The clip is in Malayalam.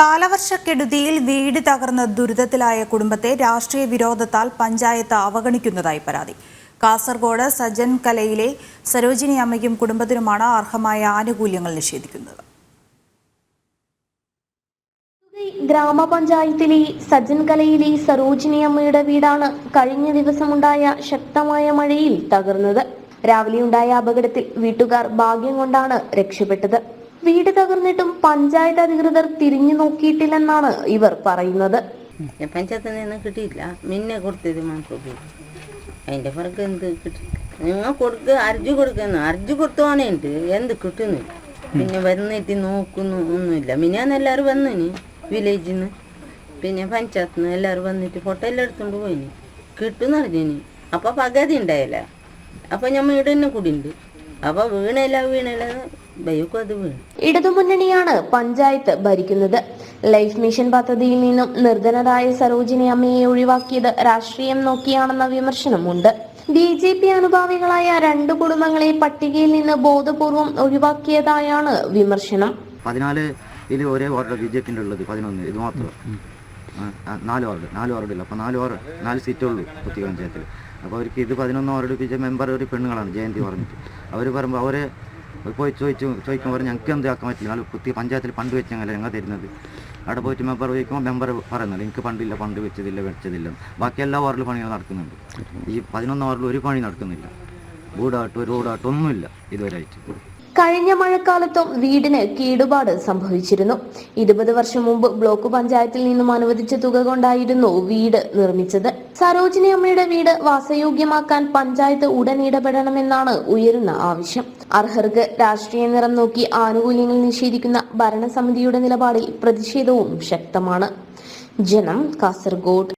കാലവർഷക്കെടുതിയിൽ വീട് തകർന്ന ദുരിതത്തിലായ കുടുംബത്തെ രാഷ്ട്രീയ വിരോധത്താൽ പഞ്ചായത്ത് അവഗണിക്കുന്നതായി പരാതി. കാസർഗോഡ് സജ്ജൻ കലയിലെ സരോജിനി അമ്മയ്ക്കും കുടുംബത്തിനുമാണ് അർഹമായ ആനുകൂല്യങ്ങൾ നിഷേധിക്കുന്നത്. ഗ്രാമപഞ്ചായത്തിലെ സജ്ജൻ കലയിലെ സരോജിനി അമ്മയുടെ വീടാണ് കഴിഞ്ഞ ദിവസമുണ്ടായ ശക്തമായ മഴയിൽ തകർന്നത്. രാവിലെയുണ്ടായ അപകടത്തിൽ വീട്ടുകാർ ഭാഗ്യം കൊണ്ടാണ് രക്ഷപ്പെട്ടത്. വീട് തകർന്നിട്ടും പഞ്ചായത്ത് അധികൃതർ തിരിഞ്ഞു നോക്കിയിട്ടില്ലെന്നാണ് ഇവർ പറയുന്നത്. പഞ്ചായത്തിൽ നിന്ന് കിട്ടിയില്ല, മിന്നെ കൊടുത്തത് മാത്രം. അതിന്റെ പുറകെ എന്ത് കിട്ടി? നിങ്ങൾ കൊടുക്കുക, അർജി കൊടുത്തോണേണ്ട് എന്ത് കിട്ടുന്നു? പിന്നെ വന്നിട്ട് നോക്കുന്നു ഒന്നുമില്ല. മിന്നാന്ന് എല്ലാവരും വന്നിന് വില്ലേജിൽ നിന്ന്, പിന്നെ പഞ്ചായത്തിൽ നിന്ന് എല്ലാവരും വന്നിട്ട് ഫോട്ടോ എല്ലാം എടുത്തോണ്ട് പോയിന്. കിട്ടുന്ന അറിഞ്ഞിന്. അപ്പൊ പകുതി ഉണ്ടായില്ല. അപ്പൊ ഞമ്മ ഇവിടെ തന്നെ കൂടിയുണ്ട്. അപ്പൊ വീണല്ല ബൈക്കും അത് വീണു. ഇടതുമുന്നണിയാണ് പഞ്ചായത്ത് ഭരിക്കുന്നത്. ലൈഫ് മിഷൻ പദ്ധതിയിൽ നിന്നും നിർധനരായ സരോജിനി അമ്മയെ ഒഴിവാക്കിയത് രാഷ്ട്രീയം നോക്കിയാണെന്ന വിമർശനമുണ്ട്. BJP അനുഭാവികളായ 2 കുടുംബങ്ങളെ പട്ടികയിൽ നിന്ന് ബോധപൂർവം ഒഴിവാക്കിയതായാണ് വിമർശനം. 14 ഒരേ വാർഡ് BJPന്റെ ഉള്ളത്, 11 ഇത് മാത്രം. 4 വാർഡില്ല. അപ്പൊ 4 സീറ്റുള്ളൂ കുത്തി പഞ്ചായത്തിൽ. അപ്പോൾ അവർക്ക് ഇത് 11 വാർഡ് പിച്ച മെമ്പർ ഒരു പെണ്ണുങ്ങളാണ്, ജയന്തി പറഞ്ഞിട്ട്. അവർ പറയുമ്പോൾ അവരെ പോയി ചോദിക്കുമ്പോൾ ഞങ്ങൾക്ക് എന്താക്കാൻ പറ്റില്ല, ഞങ്ങൾ കുത്തി പഞ്ചായത്തിൽ ഫണ്ട് വെച്ചെങ്കിൽ ഞങ്ങൾ തരുന്നത്. അവിടെ പോയിട്ട് മെമ്പർ ചോദിക്കുമ്പോൾ മെമ്പർ പറയുന്നത് എനിക്ക് ഫണ്ട് വെച്ചതില്ല. ബാക്കി എല്ലാ വാർഡിലും പണികൾ നടക്കുന്നുണ്ട്. ഈ 11 വാർഡിൽ ഒരു പണി നടക്കുന്നില്ല. വീടാട്ടോ റോഡാട്ടോ ഒന്നുമില്ല ഇതുവരെയായിട്ട്. കഴിഞ്ഞ മഴക്കാലത്തും വീടിന് കേടുപാട് സംഭവിച്ചിരുന്നു. 20 വർഷം മുമ്പ് ബ്ലോക്ക് പഞ്ചായത്തിൽ നിന്നും അനുവദിച്ച തുക കൊണ്ടായിരുന്നു വീട് നിർമ്മിച്ചത്. സരോജിനി അമ്മയുടെ വീട് വാസയോഗ്യമാക്കാൻ പഞ്ചായത്ത് ഉടൻ ഇടപെടണമെന്നാണ് ഉയരുന്ന ആവശ്യം. അർഹർക്ക് രാഷ്ട്രീയ നിറം നോക്കി ആനുകൂല്യങ്ങൾ നിഷേധിക്കുന്ന ഭരണസമിതിയുടെ നിലപാടിൽ പ്രതിഷേധവും ശക്തമാണ്. ജനം, കാസർഗോഡ്.